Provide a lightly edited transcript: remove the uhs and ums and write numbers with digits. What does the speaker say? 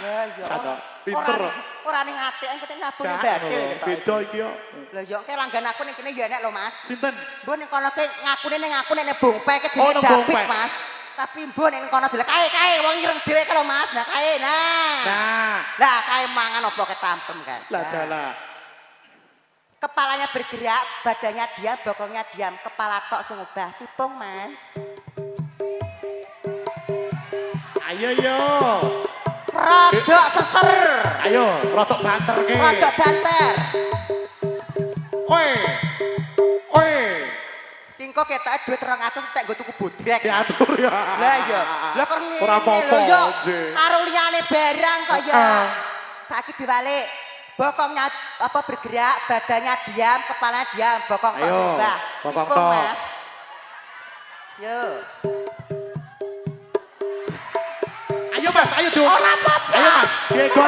Ya ya. Satu, pinter. Ora ning ati engko nabung badhe. Beda iki yo. Lah yo ke langgan aku ning kene ya enek lho Mas. Sinten? Mbok ning kono ke ngakune ning aku nek bongpe ke Oh, jenenge nang David Bongpe. Mas. Tapi mbok nek ning kono dilek kae wong ireng dhewe ke lho Mas. Nah kae nah. Nah, Lah kae mangan apa ketampem kan. lah dalah. Kepalanya bergerak, badannya diam, bokongnya diam, kepala tok sing obah. Pipung Mas. Ayo yo. Rodok seser. Ayo, rotok banter ke. Rodok banter. Oi. Oi. Kingko ketoke duit 200 entek nggo tuku bodrek. Diatur ya. Lah iya. Lah kok ngene Ora apa-apa, lho yo. Nggih. Karo liyane barang kok ya. Saiki diwalik. Bokongnya apa bergerak, badannya diam, kepalanya diam, bokong tok Ayo, sembah. bokong Pipung, tok. Mas. Yo. Ayo Mas, ayo dong. Ora apa-apa. Ayo Mas, Diego.